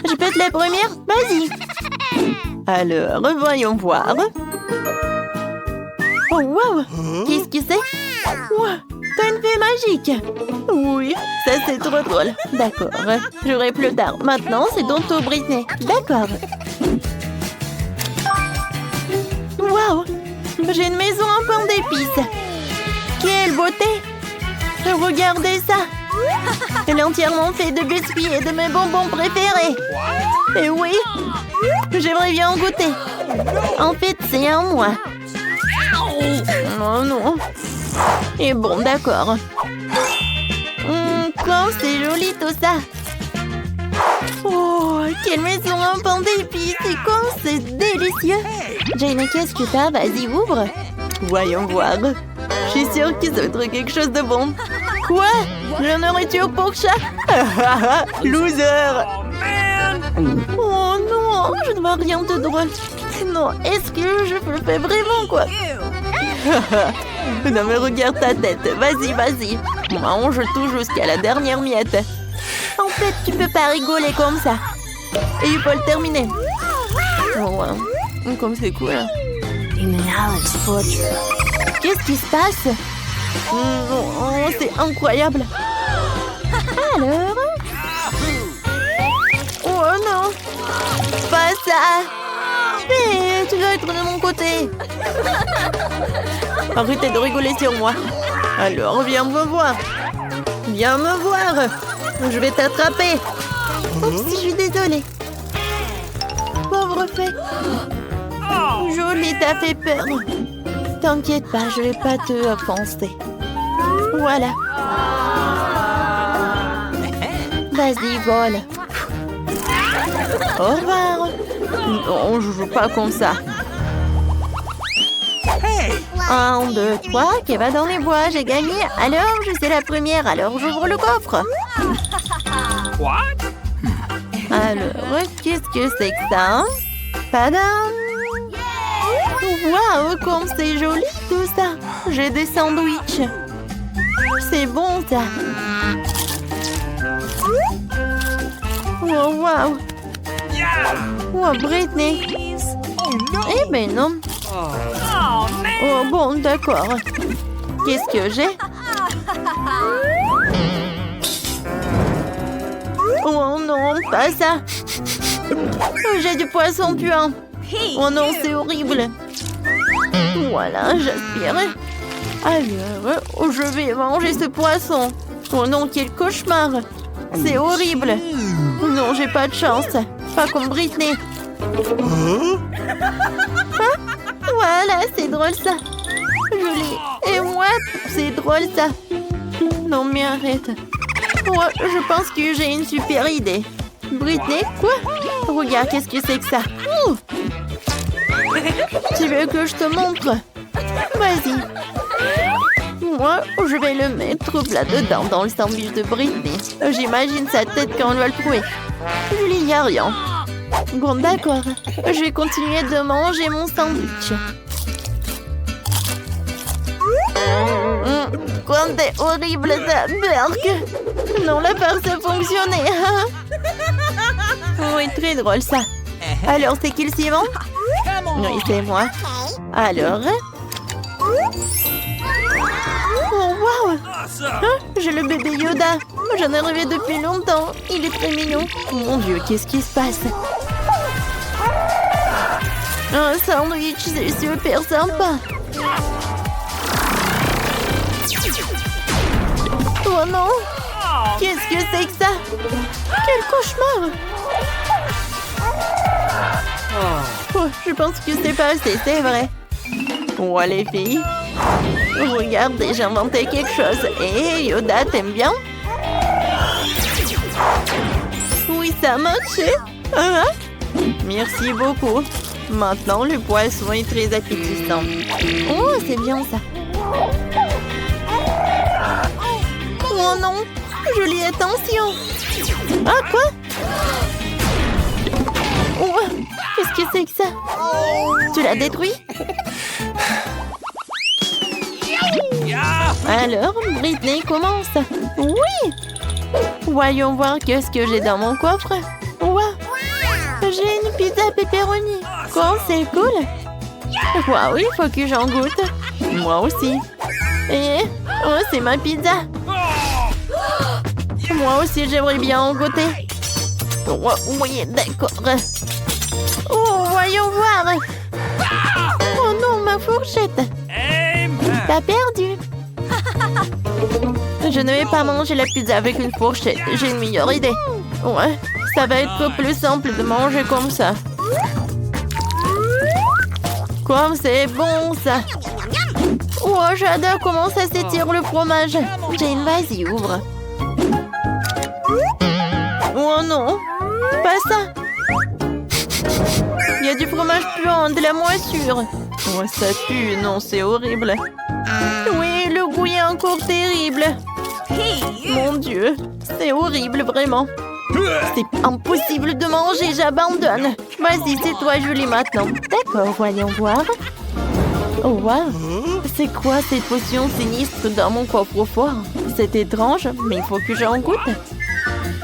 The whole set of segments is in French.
Je peux être la première? Vas-y. Alors, voyons voir. Oh, wow! Qu'est-ce que c'est? Wow! T'as une fée magique! Oui, ça c'est trop drôle. D'accord, j'aurai plus tard. Maintenant, c'est ton tour, Britney. D'accord. Wow! J'ai une maison en pain d'épices. Quelle beauté! Regardez ça! Elle est entièrement faite de biscuits et de mes bonbons préférés. Et oui, j'aimerais bien en goûter. En fait, c'est à moi. Oh non. Et bon, d'accord. Comme c'est joli tout ça. Oh, quelle maison en pain d'épices. Et comme c'est délicieux. Jane, qu'est-ce que t'as? Vas-y, ouvre. Voyons voir. Je suis sûre que ça va être quelque chose de bon. Quoi? La nourriture pour chat? Loser! Oh non, je ne vois rien de drôle. Non, est-ce que je le fais vraiment, quoi? Non mais regarde ta tête. Vas-y, vas-y. Mange tout jusqu'à la dernière miette. En fait, tu peux pas rigoler comme ça. Et il faut le terminer. Oh, ouais. Comme c'est cool. Qu'est-ce qui se passe? Oh, c'est incroyable. Alors? Oh non! Pas ça! Hé, tu dois être de mon côté. Arrêtez de rigoler sur moi. Alors, viens me voir. Viens me voir. Je vais t'attraper. Oups, je suis désolée. Pauvre fée. Jolie, t'as fait peur. T'inquiète pas, je vais pas te offenser. Voilà. Vas-y, vole. Au revoir. Non, je joue pas comme ça. 1, 2, 3, qui va dans les bois, j'ai gagné. Alors, je suis la première, alors j'ouvre le coffre. Alors, qu'est-ce que c'est que ça? Padam! Waouh, comme c'est joli tout ça. J'ai des sandwichs. C'est bon ça. Wow, wow. Oh, Britney. Eh ben non. Oh bon, d'accord. Qu'est-ce que j'ai? Oh non, pas ça. J'ai du poisson puant. Oh non, c'est horrible. Voilà, j'aspire. Alors, je vais manger ce poisson. Oh non, quel cauchemar. C'est horrible. Non, j'ai pas de chance. Pas comme Britney. Hein? Voilà, c'est drôle ça. Joli. Et moi, c'est drôle ça. Non, mais arrête. Ouais, je pense que j'ai une super idée. Britney, quoi? Regarde, qu'est-ce que c'est que ça? Tu veux que je te montre? Vas-y. Moi, je vais le mettre là-dedans, dans le sandwich de Britney. J'imagine sa tête quand on va le trouver. Il n'y a rien. Bon, d'accord. Je vais continuer de manger mon sandwich. Comme c'est horrible ça, Burk. Non, la farce a fonctionné. Oui, très drôle ça. Alors, c'est qui le suivant? Oui, c'est moi. Alors? Oh, wow! Hein? J'ai le bébé Yoda. J'en ai rêvé depuis longtemps. Il est très mignon. Mon Dieu, qu'est-ce qui se passe? Un sandwich, c'est super sympa. Oh non! Qu'est-ce que c'est que ça? Quel cauchemar! Oh, je pense que c'est pas assez, c'est vrai. Oh, les filles. Regardez, j'ai inventé quelque chose. Et Yoda, t'aimes bien? Oui, ça a marché. Hein? Merci beaucoup. Maintenant, le poisson est très appétissant. Oh, c'est bien ça. Oh non, jolie attention. Ah, quoi? Oh, qu'est-ce que c'est que ça? Tu l'as détruit? Alors, Britney commence. Oui! Voyons voir qu'est-ce que j'ai dans mon coffre. Wow. J'ai une pizza pepperoni. Quoi, c'est cool. Waouh, il faut que j'en goûte. Moi aussi. Et oh, c'est ma pizza. Moi aussi, j'aimerais bien en goûter. Oh, oui, d'accord. Oh, voyons voir. Oh non, ma fourchette. T'as perdu. Je ne vais pas manger la pizza avec une fourchette. J'ai une meilleure idée. Ouais, ça va être plus simple de manger comme ça. Comme c'est bon, ça. Oh, j'adore comment ça s'étire le fromage. Jane, vas-y, ouvre. Oh non, pas ça. Il y a du fromage puant, de la moisissure. Oh, ça pue, non, c'est horrible. Oui, le goût est encore terrible. Mon Dieu, c'est horrible, vraiment. C'est impossible de manger, j'abandonne. Vas-y, c'est toi, Julie, maintenant. D'accord, voyons voir. Oh, wow. C'est quoi cette potion sinistre dans mon coffre-fort? C'est étrange, mais il faut que j'en goûte.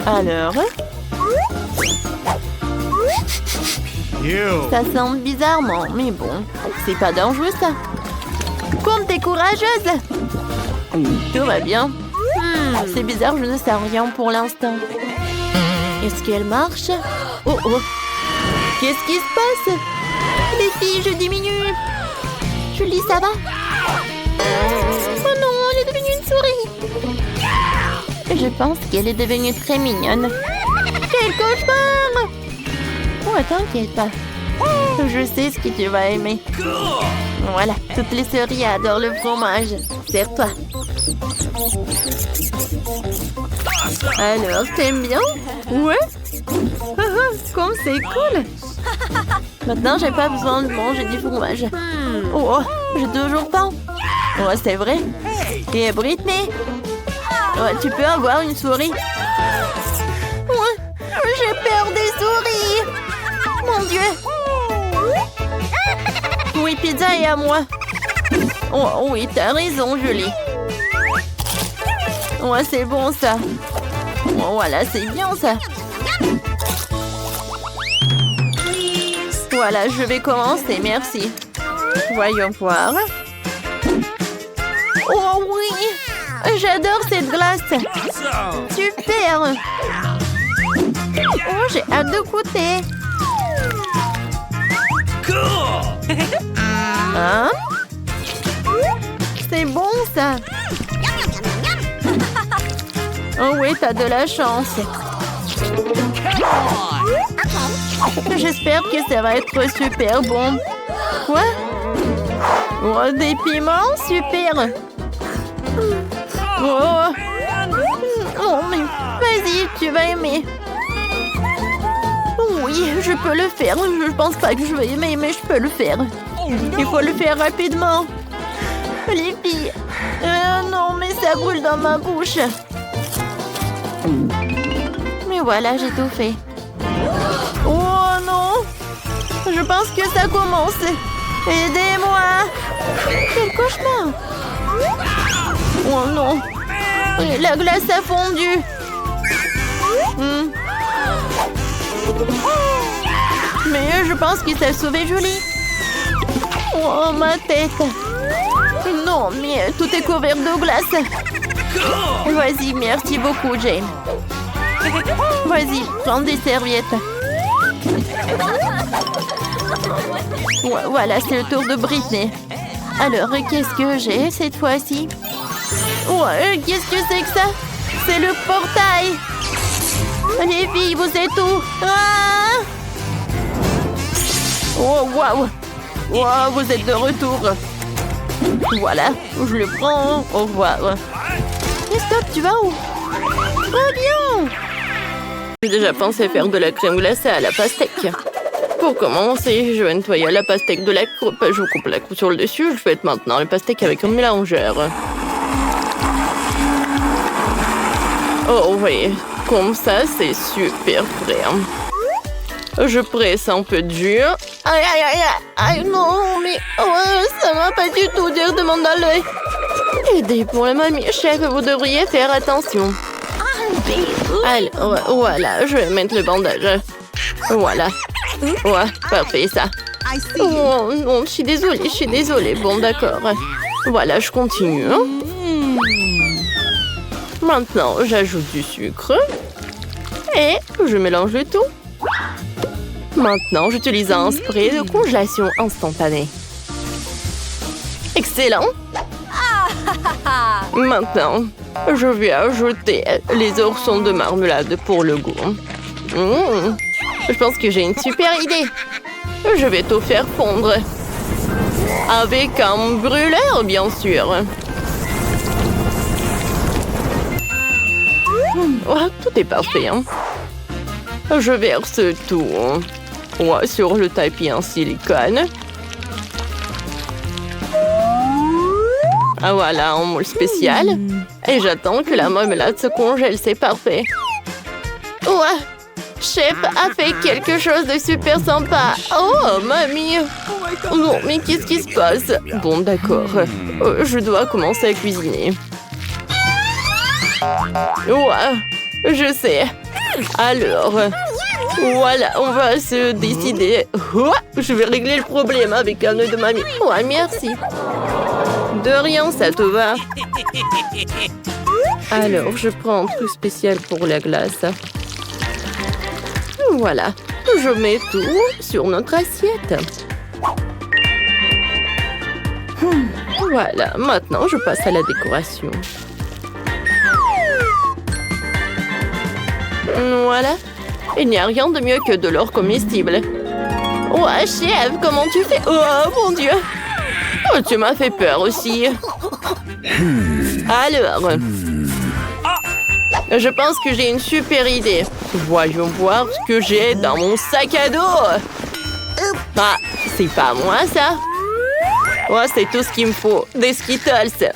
Alors? Ça sent bizarrement, mais bon, c'est pas dangereux, ça. Comme t'es courageuse. Tout va bien. C'est bizarre, je ne sais rien pour l'instant. Est-ce qu'elle marche? Oh oh. Qu'est-ce qui se passe? Les filles, je diminue. Julie, ça va? Oh non, elle est devenue une souris. Je pense qu'elle est devenue très mignonne. Quel cauchemar! Oh, t'inquiète pas. Je sais ce que tu vas aimer. Voilà, toutes les souris adorent le fromage. Serre-toi. Alors, t'aimes bien? Ouais. Comme c'est cool. Maintenant, j'ai pas besoin de manger du fromage. Oh, j'ai toujours faim. Ouais, c'est vrai. Et Britney? Ouais, tu peux avoir une souris. Ouais, j'ai peur des souris. Mon Dieu. Oui, pizza est à moi. Oh, oui, t'as raison, Julie. Ouais, c'est bon, ça. Oh, voilà, c'est bien, ça. Voilà, je vais commencer, merci. Voyons voir. Oh, oui. J'adore cette glace. Super. Oh, j'ai hâte de goûter. Hein? C'est bon, ça. Oh oui, t'as de la chance. J'espère que ça va être super bon. Quoi? Oh, des piments? Super. Oh. Oh, mais vas-y, tu vas aimer. Oui, je peux le faire. Je pense pas que je vais aimer, mais je peux le faire. Il faut le faire rapidement. Les filles. Non, mais ça brûle dans ma bouche. Mais voilà, j'ai tout fait. Oh non! Je pense que ça commence. Aidez-moi! Quel cauchemar! Oh non! La glace a fondu. Mais je pense qu'il s'est sauvé, Julie. Oh, ma tête! Non, mais tout est couvert de glace. Vas-y, merci beaucoup, Jane. Vas-y, prends des serviettes. Voilà, c'est le tour de Britney. Alors, qu'est-ce que j'ai cette fois-ci? Ouais, qu'est-ce que c'est que ça? C'est le portail. Les filles, vous êtes où? Ah! Oh, waouh! Wow, vous êtes de retour. Voilà, je le prends. Au revoir. Stop, tu vas où? Oh, bien! J'ai déjà pensé faire de la crème glacée à la pastèque. Pour commencer, je vais nettoyer la pastèque de la coupe. Je coupe la coupe sur le dessus. Je fais maintenant la pastèque avec un mélangeur. Oh oui, comme ça, c'est super frais. Je presse un peu de jus. Aïe, aïe, aïe, aïe, non, mais ça va pas du tout directement dans l'œil. Aidez pour la mamie chef, vous devriez faire attention. Alors, voilà, je vais mettre le bandage. Voilà. Ouais, parfait, ça. Oh, non, je suis désolée. Bon, d'accord. Voilà, je continue. Maintenant, j'ajoute du sucre. Et je mélange le tout. Maintenant, j'utilise un spray de congélation instantanée. Excellent. Maintenant, je vais ajouter les oursons de marmelade pour le goût. Je pense que j'ai une super idée. Je vais tout faire fondre. Avec un brûleur, bien sûr. Oh, tout est parfait. Hein. Je verse tout sur le tapis en silicone. Ah, voilà, en moule spécial. Et j'attends que la marmelade se congèle, c'est parfait. Ouais, chef a fait quelque chose de super sympa. Oh, mamie. Non, mais qu'est-ce qui se passe? Bon, d'accord. Je dois commencer à cuisiner. Ouais, je sais. Alors, voilà, on va se décider. Oh, je vais régler le problème avec un œuf de mamie. Ouais, merci. De rien, ça te va. Alors, je prends un truc spécial pour la glace. Voilà, je mets tout sur notre assiette. Voilà, maintenant je passe à la décoration. Voilà, il n'y a rien de mieux que de l'or comestible. Ouais, chef, comment tu fais? Oh, mon Dieu! Oh, tu m'as fait peur aussi. Alors, je pense que j'ai une super idée. Voyons voir ce que j'ai dans mon sac à dos. Ah, c'est pas moi, ça. Ouais, c'est tout ce qu'il me faut. Des Skittles.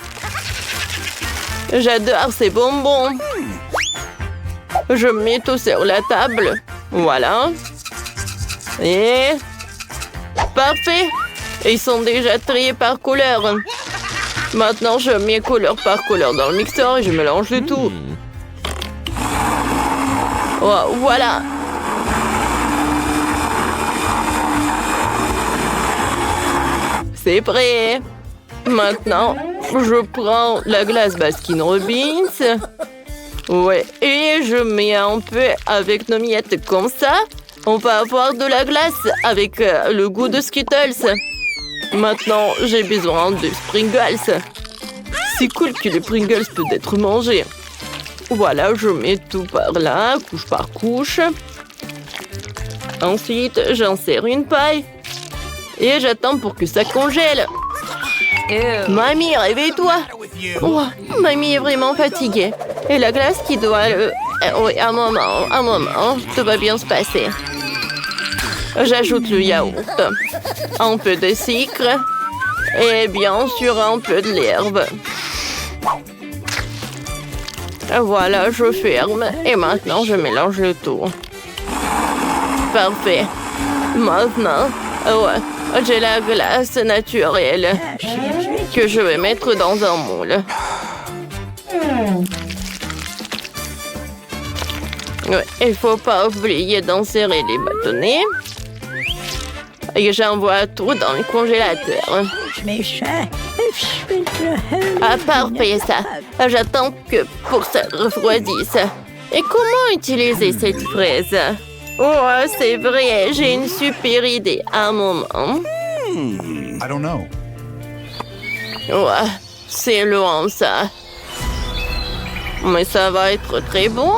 J'adore ces bonbons. Je mets tout sur la table. Voilà. Et... parfait. Ils sont déjà triés par couleur. Maintenant, je mets couleur par couleur dans le mixeur et je mélange le tout. Oh, voilà. C'est prêt. Maintenant, je prends la glace Baskin Robbins. Ouais, et je mets un peu avec nos miettes comme ça. On va avoir de la glace avec le goût de Skittles. Maintenant, j'ai besoin de Pringles. C'est cool que les Pringles peuvent être mangés. Voilà, je mets tout par là, couche par couche. Ensuite, j'insère une paille. Et j'attends pour que ça congèle. Mamie, réveille-toi. Oh, mamie est vraiment fatiguée. Et la glace qui doit... oui, un moment, tout va bien se passer. J'ajoute le yaourt, un peu de sucre et bien sûr un peu de l'herbe. Voilà, je ferme et maintenant je mélange le tout. Parfait. Maintenant, ouais, j'ai la glace naturelle que je vais mettre dans un moule. Ouais, il faut pas oublier d'insérer les bâtonnets. Et j'envoie tout dans le congélateur. Ah, parfait, ça. J'attends que pour ça refroidisse. Et comment utiliser cette fraise? Oh, c'est vrai, j'ai une super idée. Un moment. I don't know. Ouais, c'est loin, ça. Mais ça va être très bon.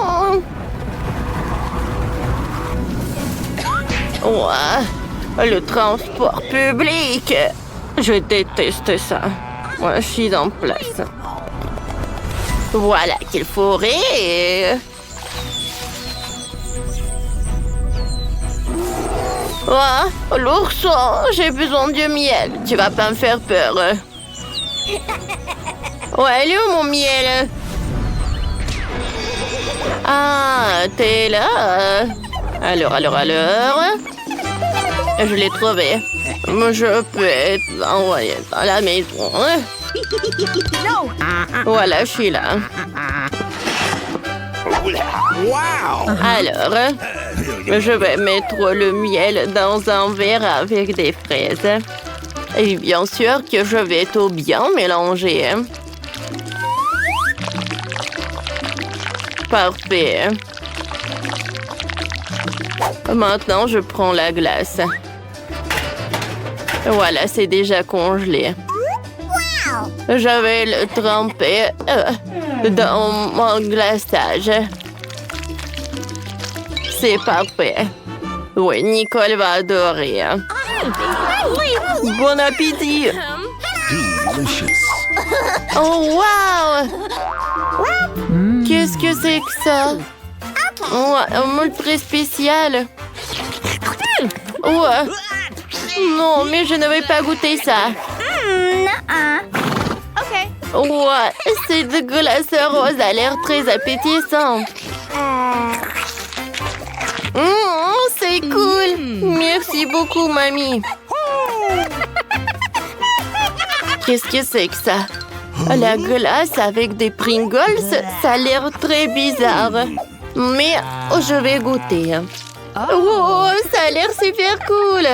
Ouais, le transport public. Je déteste ça. Moi, je suis en place. Voilà qu'il faut rire. Ouais, l'ourson, j'ai besoin de miel. Tu vas pas me faire peur. Ouais, il est où mon miel? Ah, t'es là? Alors. Je l'ai trouvé. Je peux envoyer dans la maison. Voilà, je suis là. Alors, je vais mettre le miel dans un verre avec des fraises. Et bien sûr que je vais tout bien mélanger. Parfait. Maintenant, je prends la glace. Voilà, c'est déjà congelé. Je vais le tremper dans mon glaçage. C'est parfait. Oui, Nicole va adorer. Bon appétit! Delicious. Oh, wow! Qu'est-ce que c'est que ça? Oh, un moule très spécial. Ouais. Non, mais je ne vais pas goûter ça. Ouais, cette glace rose a l'air très appétissante. C'est cool. Merci beaucoup, mamie. Qu'est-ce que c'est que ça? La glace avec des Pringles, ça a l'air très bizarre. Mais je vais goûter. Oh, ça a l'air super cool.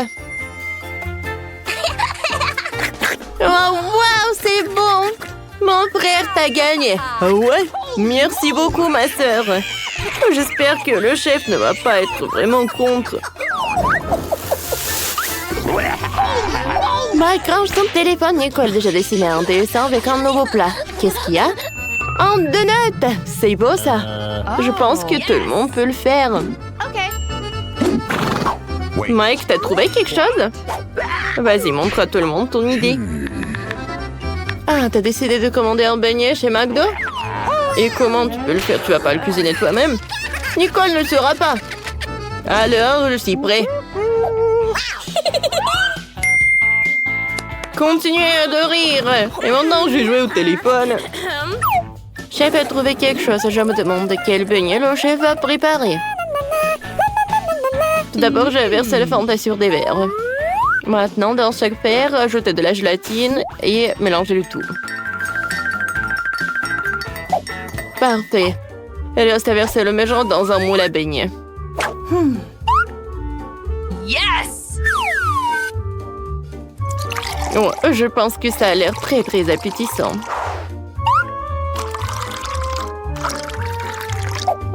Oh, wow, c'est bon. Mon frère t'a gagné. Ah ouais? Merci beaucoup, ma sœur. J'espère que le chef ne va pas être vraiment contre. Mike, range ton téléphone. Nicole a déjà dessiné un dessin avec un nouveau plat. Qu'est-ce qu'il y a? Un donut. C'est beau, ça. Je pense que tout le monde peut le faire. Mike, t'as trouvé quelque chose? Vas-y, montre à tout le monde ton idée. Ah, t'as décidé de commander un beignet chez McDo? Et comment tu peux le faire? Tu vas pas le cuisiner toi-même? Nicole ne le saura pas. Alors, je suis prêt. Continuez de rire. Et maintenant, j'ai joué au téléphone. Chef a trouvé quelque chose. Je me demande quel beignet le chef va préparer. Tout d'abord, j'ai versé le Fanta sur des verres. Maintenant, dans chaque verre, ajoutez de la gélatine et mélangez le tout. Parfait. Il reste à verser le mélange dans un moule à beignets. Yes! Oh, je pense que ça a l'air très très appétissant.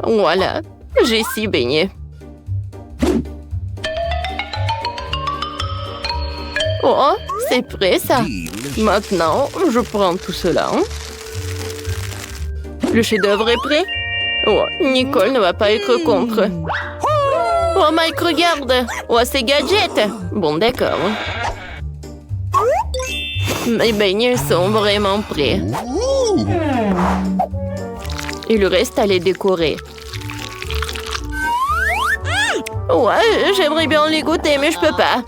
Voilà, j'ai 6 beignets. Oh, c'est prêt ça. Maintenant, je prends tout cela. Le chef-d'œuvre est prêt. Oh, Nicole ne va pas être contre. Oh, Mike, regarde. Oh, c'est gadget. Bon, d'accord. Mes beignets sont vraiment prêts. Il reste à les décorer. Ouais, j'aimerais bien les goûter, mais je peux pas.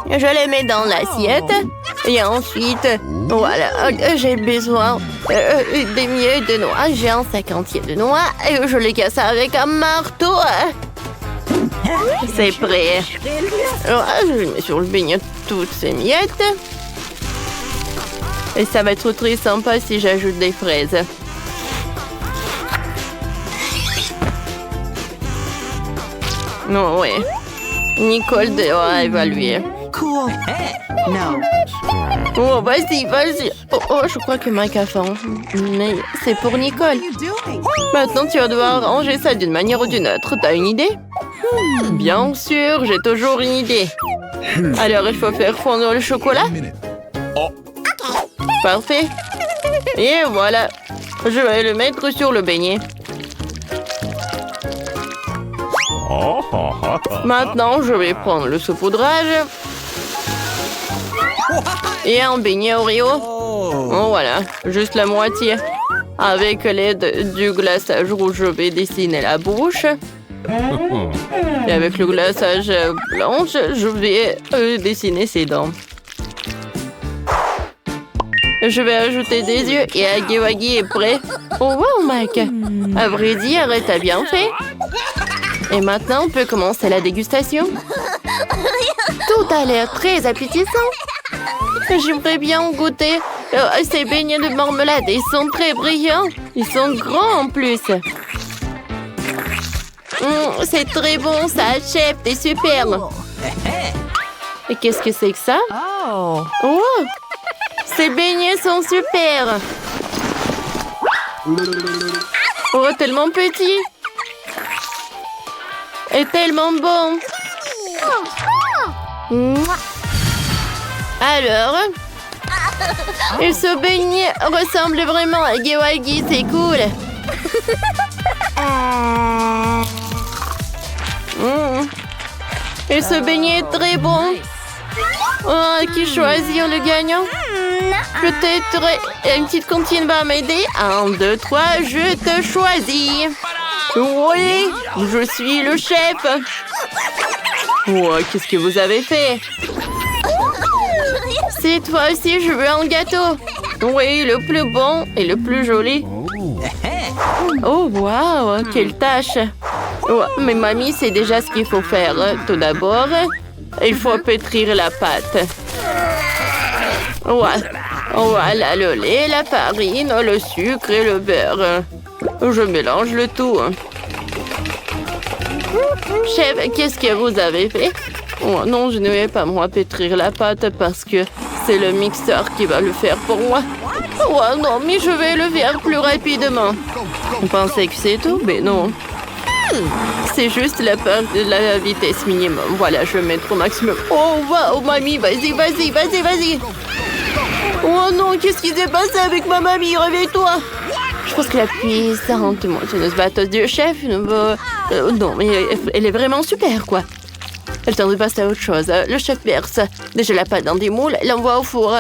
Je les mets dans l'assiette. Et ensuite, voilà, j'ai besoin d'émier de noix. J'ai un 50e de noix et je les casse avec un marteau. C'est prêt. Je mets sur le beignet toutes ces miettes. Et ça va être très sympa si j'ajoute des fraises. Non, ouais. Nicole doit évaluer. Cool. Hey, no. Oh, vas-y, vas-y. Oh, je crois que Mike a faim. Mais c'est pour Nicole. Maintenant, tu vas devoir ranger ça d'une manière ou d'une autre. T'as une idée? Bien sûr, j'ai toujours une idée. Alors, il faut faire fondre le chocolat. Parfait. Et voilà. Je vais le mettre sur le beignet. Maintenant, je vais prendre le saupoudrage. Et un beignet Oreo. Oh, voilà, juste la moitié. Avec l'aide du glaçage rouge, je vais dessiner la bouche. Et avec le glaçage blanche, je vais dessiner ses dents. Je vais ajouter des yeux et Aggy Waggy est prêt. Oh, wow, Mike. À vrai dire, t'as bien fait. Et maintenant, on peut commencer la dégustation. Tout a l'air très appétissant. J'aimerais bien goûter ces beignets de marmelade. Ils sont très brillants. Ils sont grands en plus. C'est très bon ça, chef, t'es super. Et qu'est-ce que c'est que ça? Oh. Oh, ces beignets sont super. Oh, tellement petit. Et tellement bon. Alors, et ce beignet ressemble vraiment à Gewalgi, c'est cool. Et ce beignet est très bon. Oh, qui choisit le gagnant? Peut-être une petite comptine va m'aider. 1, 2, 3, je te choisis. Oui, je suis le chef. Oh, qu'est-ce que vous avez fait? Cette fois-ci, je veux un gâteau. Oui, le plus bon et le plus joli. Oh, waouh, quelle tâche. Oh, mais mamie sait déjà ce qu'il faut faire. Tout d'abord, il faut pétrir la pâte. Voilà le lait, la farine, le sucre et le beurre. Je mélange le tout. Chef, qu'est-ce que vous avez fait? Oh non, je ne vais pas moi pétrir la pâte parce que c'est le mixeur qui va le faire pour moi. Oh non, mais je vais le faire plus rapidement. Vous pensez que c'est tout? Mais non. C'est juste la vitesse minimum. Voilà, je vais mettre au maximum. Oh, wow, mamie, vas-y, vas-y, vas-y, vas-y. Oh non, qu'est-ce qui s'est passé avec ma mamie? Réveille-toi. Je pense que la puissante moissonneuse batteuse du chef non, mais elle est vraiment super, quoi. Elle tente de passer à autre chose. Le chef verse déjà la pâte dans des moules, l'envoie au four.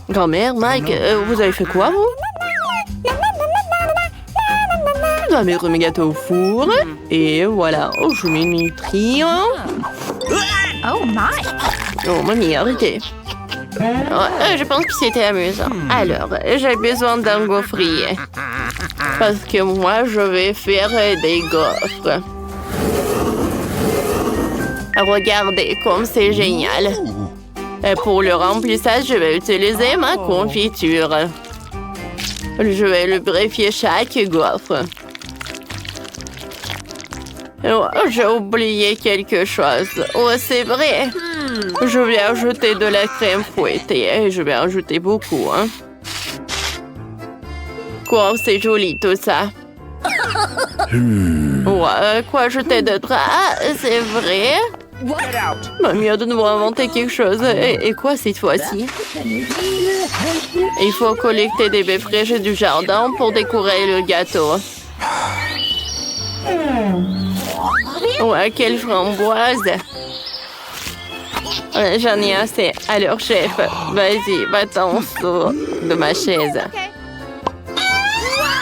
Grand-mère, Mike, vous avez fait quoi, vous? Je dois mettre mes gâteaux au four. Et voilà, je mets une triant. Oh my. Oh, mamie, arrêtez. Je pense que c'était amusant. Alors, j'ai besoin d'un gaufrier. Parce que moi, je vais faire des gaufres. Regardez comme c'est génial. Et pour le remplissage, je vais utiliser ma confiture. Je vais lubrifier chaque gaufre. Oh, j'ai oublié quelque chose. Oh, c'est vrai. Je vais ajouter de la crème fouettée et je vais ajouter beaucoup. Hein. Quoi, c'est joli tout ça. Quoi ajouter d'autre? Ah, c'est vrai. Mamie a de nouveau inventé quelque chose. Et quoi cette fois-ci? Il faut collecter des baies fraîches du jardin pour décorer le gâteau. Ouais, quelle framboise! J'en ai assez. Alors, chef, vas-y, va-t'en en dessous de ma chaise.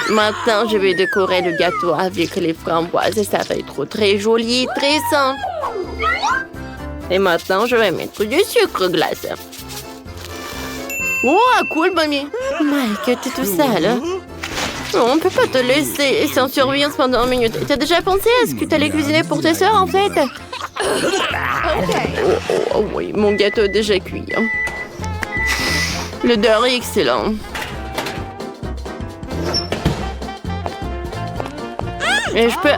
Maintenant, je vais décorer le gâteau avec les framboises. Ça va être très joli, très sain. Et maintenant, je vais mettre du sucre glace. Oh, cool, mamie! Mike, t'es tout sale. On peut pas te laisser sans surveillance pendant 1 minute. T'as déjà pensé à ce que t'allais cuisiner pour tes sœurs, en fait? Oh, oui, mon gâteau est déjà cuit. Hein. L'odeur est excellent. Et je peux...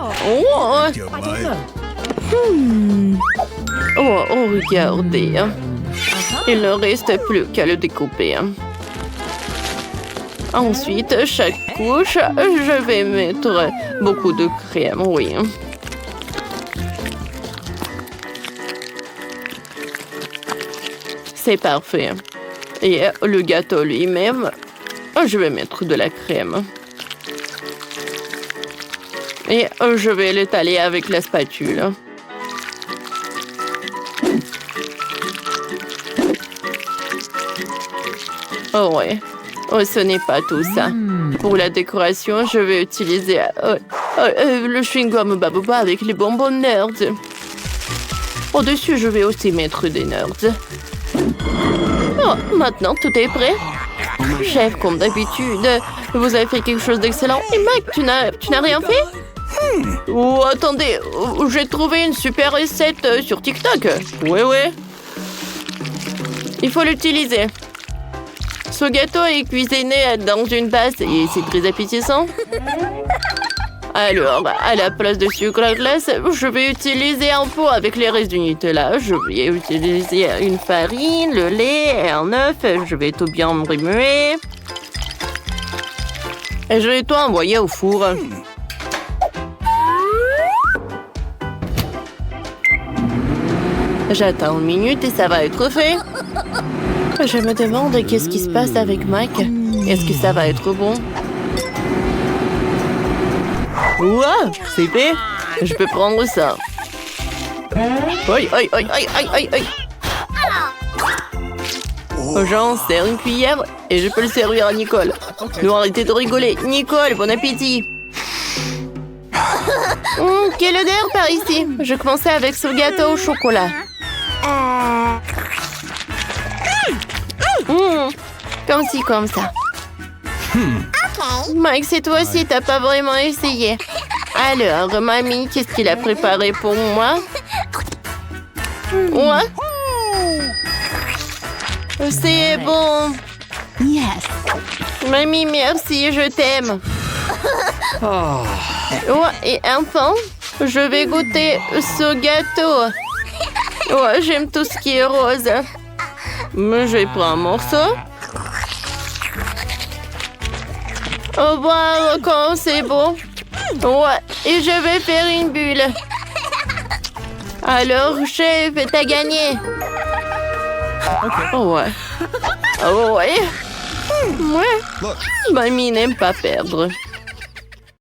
Oh, regardez. Hein. Il ne reste plus qu'à le découper. Hein. Ensuite, chaque couche, je vais mettre beaucoup de crème, oui. C'est parfait. Et le gâteau lui-même, je vais mettre de la crème. Et je vais l'étaler avec la spatule. Oh ouais. Oh, ce n'est pas tout ça. Pour la décoration, je vais utiliser le chewing-gum Baboba avec les bonbons Nerds. Au-dessus, je vais aussi mettre des Nerds. Oh, maintenant, tout est prêt. Chef, comme d'habitude, vous avez fait quelque chose d'excellent. Et Mike, tu n'as rien fait? Oh, attendez, j'ai trouvé une super recette sur TikTok. Oui. Il faut l'utiliser. Ce gâteau est cuisiné dans une base et c'est très appétissant. Alors, à la place de sucre à glace, je vais utiliser un pot avec les restes du Nutella. Je vais utiliser une farine, le lait et un œuf. Je vais tout bien remuer. Et je vais tout envoyer au four. J'attends une minute et ça va être fait. Je me demande qu'est-ce qui se passe avec Mike. Est-ce que ça va être bon? Ouah, c'est fait. Je peux prendre ça. Aïe, aïe, aïe, aïe, aïe, aïe, aïe. J'en sers une cuillère et je peux le servir à Nicole. Non, arrêtez de rigoler. Nicole, bon appétit. Quelle odeur par ici. Je commençais avec ce gâteau au chocolat. Comme ci, comme ça. Mike, c'est toi aussi, t'as pas vraiment essayé. Alors, mamie, qu'est-ce qu'il a préparé pour moi? Ouais. C'est bon. Yes. Mamie, merci, je t'aime. Ouais, et enfin, je vais goûter ce gâteau. Ouais, j'aime tout ce qui est rose. Mais je vais prendre un morceau. Oh, wow, quand c'est beau. Ouais, et je vais faire une bulle. Alors, chef, t'as gagné. Oh, ouais. Oh, ouais. Ouais. Mamie n'aime pas perdre.